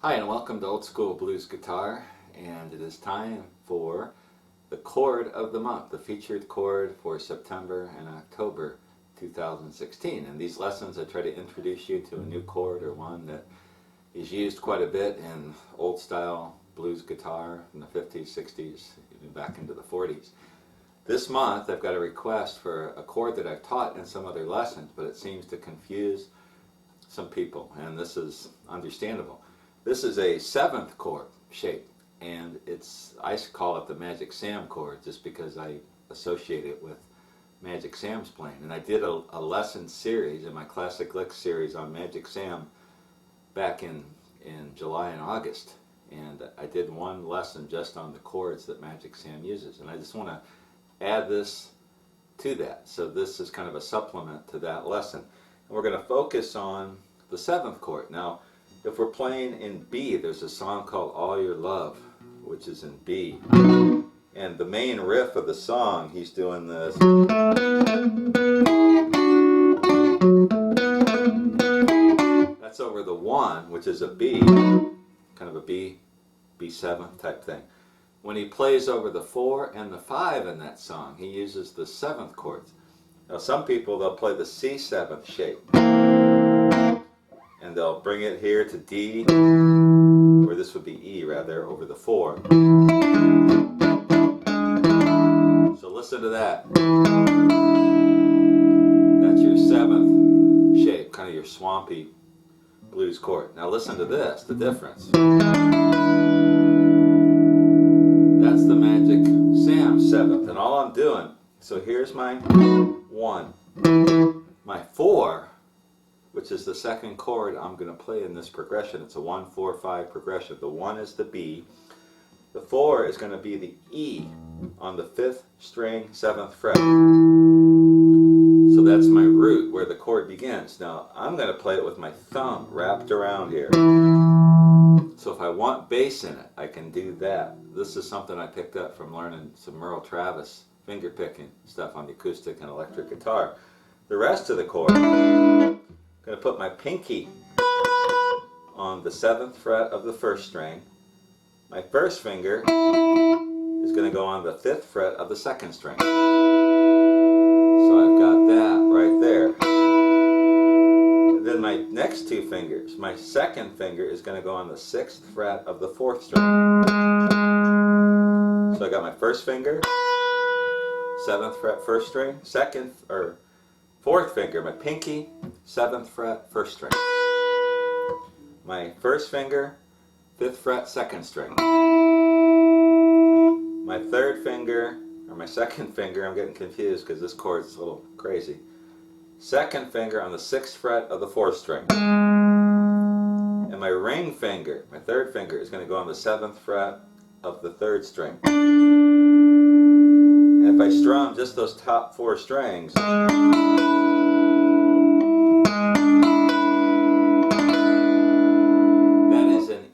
Hi and welcome to Old School Blues Guitar, and it is time for the chord of the month, the featured chord for September and October 2016. In these lessons I try to introduce you to a new chord or one that is used quite a bit in old style blues guitar from the 50s, 60s, even back into the 40s. This month I've got a request for a chord that I've taught in some other lessons, but it seems to confuse some people, and this is understandable. This is a 7th chord shape, and I call it the Magic Sam chord just because I associate it with Magic Sam's playing. And I did a lesson series in my Classic Licks series on Magic Sam back in July and August, and I did one lesson just on the chords that Magic Sam uses, and I just want to add this to that. So this is kind of a supplement to that lesson. And we're going to focus on the 7th chord. Now, if we're playing in B, there's a song called All Your Love, which is in B. And the main riff of the song, he's doing this. That's over the 1, which is a B, kind of a B7 type thing. When he plays over the 4 and the 5 in that song, he uses the 7th chords. Now some people, they'll play the C7 shape, and they'll bring it here to D, or this would be E rather, over the 4. So listen to that. That's your 7th shape, kind of your swampy blues chord. Now listen to this, the difference. That's the Magic Sam 7th, and all I'm doing, so here's my 1. My 4, which is the 2nd chord I'm going to play in this progression. It's a 1-4-5 progression. The 1 is the B. The 4 is going to be the E on the 5th string, 7th fret. So that's my root where the chord begins. Now I'm going to play it with my thumb wrapped around here. So if I want bass in it, I can do that. This is something I picked up from learning some Merle Travis finger picking stuff on the acoustic and electric guitar. The rest of the chord, I'm going to put my pinky on the 7th fret of the 1st string. My 1st finger is going to go on the 5th fret of the 2nd string. So I've got that right there. And then my next 2 fingers, my 2nd finger is going to go on the 6th fret of the 4th string. So I got my 1st finger, 7th fret, 1st string, 2nd or 4th finger, my pinky, 7th fret, 1st string. My 1st finger, 5th fret, 2nd string. My 3rd finger, or my 2nd finger, I'm getting confused because this chord's a little crazy. 2nd finger on the 6th fret of the 4th string. And my ring finger, my 3rd finger, is going to go on the 7th fret of the 3rd string. And if I strum just those top 4 strings,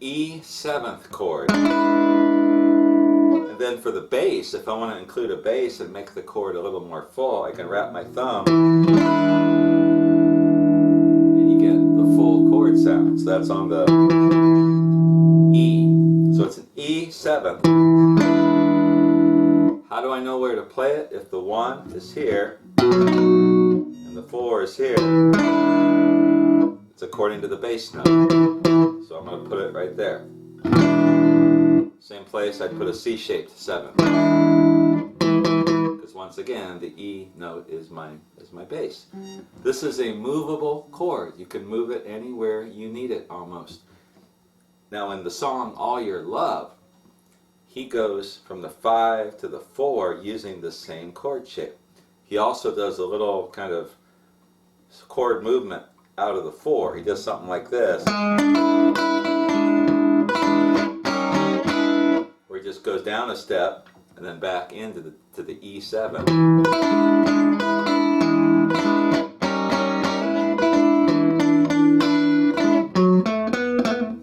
E7th chord. And then for the bass, if I want to include a bass and make the chord a little more full, I can wrap my thumb and you get the full chord sound. So that's on the E. So it's an E7th. How do I know where to play it? If the 1 is here and the 4 is here, it's according to the bass note. So I'm going to put it right there. Same place I'd put a C-shaped 7. Because once again, the E note is my bass. This is a movable chord. You can move it anywhere you need it almost. Now in the song All Your Love, he goes from the 5 to the 4 using the same chord shape. He also does a little kind of chord movement out of the 4. He does something like this, where he just goes down a step and then back into the E7.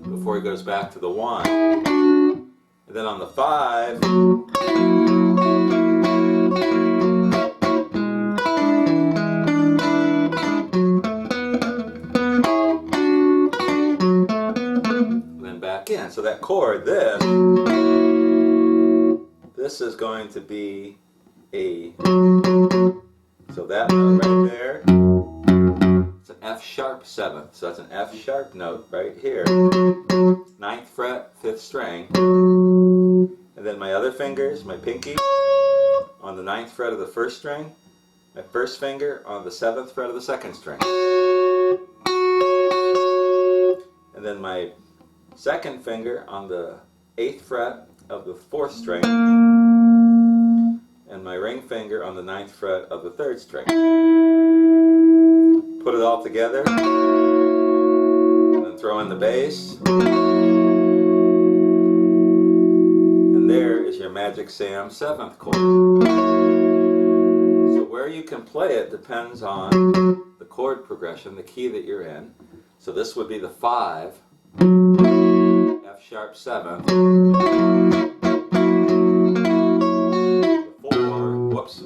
Before he goes back to the 1. And then on the 5, back in. So that chord, this is going to be a, so that note right there, it's an F sharp 7th. So that's an F sharp note right here. 9th fret, 5th string. And then my other fingers, my pinky, on the 9th fret of the 1st string, my first finger on the 7th fret of the 2nd string. And then my second finger on the 8th fret of the 4th string, and my ring finger on the 9th fret of the 3rd string. Put it all together, and then throw in the bass. And there is your Magic Sam 7th chord. So where you can play it depends on the chord progression, the key that you're in. So this would be the 5, F sharp 7th, the 4, whoops,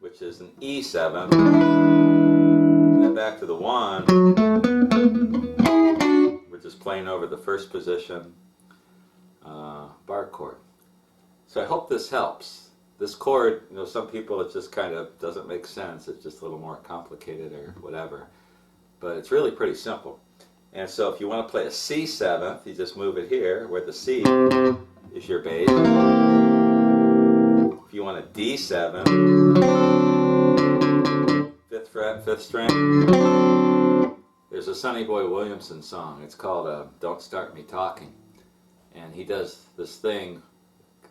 which is an E7, and then back to the 1, we're just playing over the first position bar chord. So I hope this helps. This chord, you know, some people it just kind of doesn't make sense. It's just a little more complicated or whatever. But it's really pretty simple. And so if you want to play a C7th, you just move it here, where the C is your bass. If you want a D7, 5th fret, 5th string, there's a Sonny Boy Williamson song. It's called Don't Start Me Talking. And he does this thing,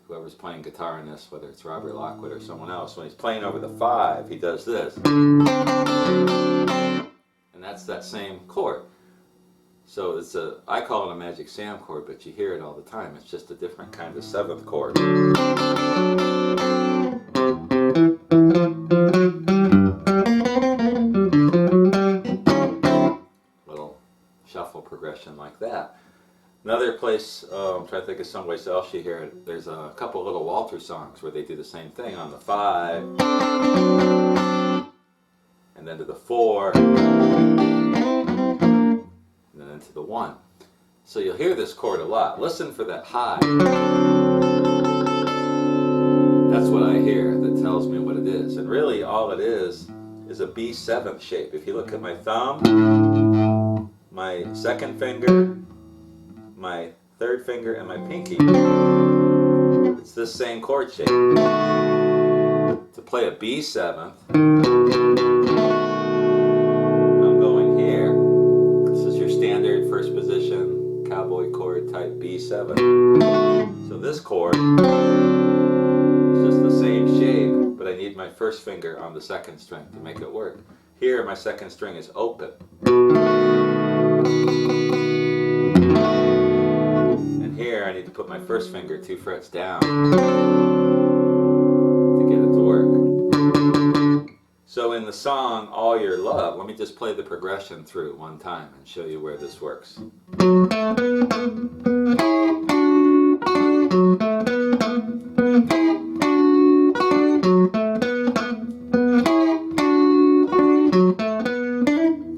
whoever's playing guitar in this, whether it's Robert Lockwood or someone else, when he's playing over the 5, he does this. And that's that same chord. So it's I call it a Magic Sam chord, but you hear it all the time. It's just a different kind of 7th chord. Little shuffle progression like that. Another place, I'm trying to think of someplace else you hear it, there's a couple little Walter songs where they do the same thing on the 5, and then to the 4, and then into the 1. So you'll hear this chord a lot. Listen for that high. That's what I hear that tells me what it is. And really all it is a B7 shape. If you look at my thumb, my second finger, my third finger, and my pinky, it's this same chord shape. To play a B7th, I'm going here. This is your standard first position cowboy chord type B7. So this chord is just the same shape, but I need my first finger on the second string to make it work. Here my second string is open. Here I need to put my first finger 2 frets down to get it to work. So in the song All Your Love, let me just play the progression through one time and show you where this works.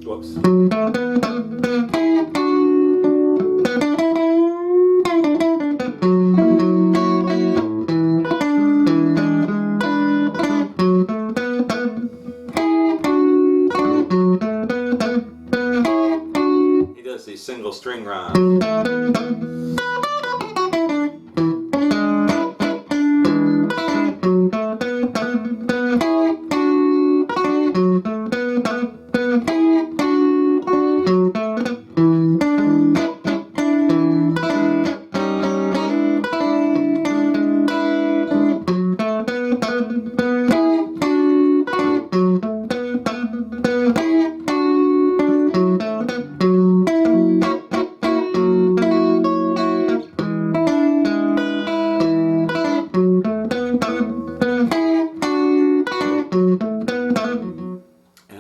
Whoops. These single string rhymes.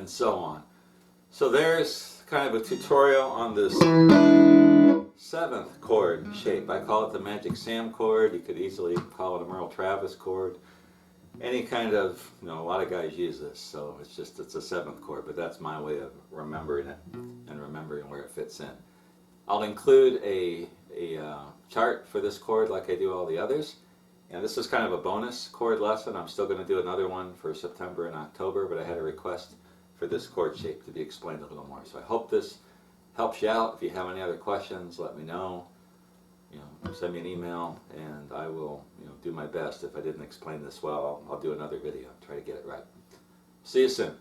So on. So there's kind of a tutorial on this 7th chord shape. I call it the Magic Sam chord. You could easily call it a Merle Travis chord. Any kind of, a lot of guys use this, so it's a 7th chord, but that's my way of remembering it and remembering where it fits fits in. I'll include a chart for this chord like I do all the others. And this is kind of a bonus chord lesson. I'm still going to do another one for September and October, but I had a request for this chord shape to be explained a little more. So I hope this helps you out. If you have any other questions, let me know. Send me an email, and I will do my best. If I didn't explain this well, I'll do another video, try to get it right. See you soon.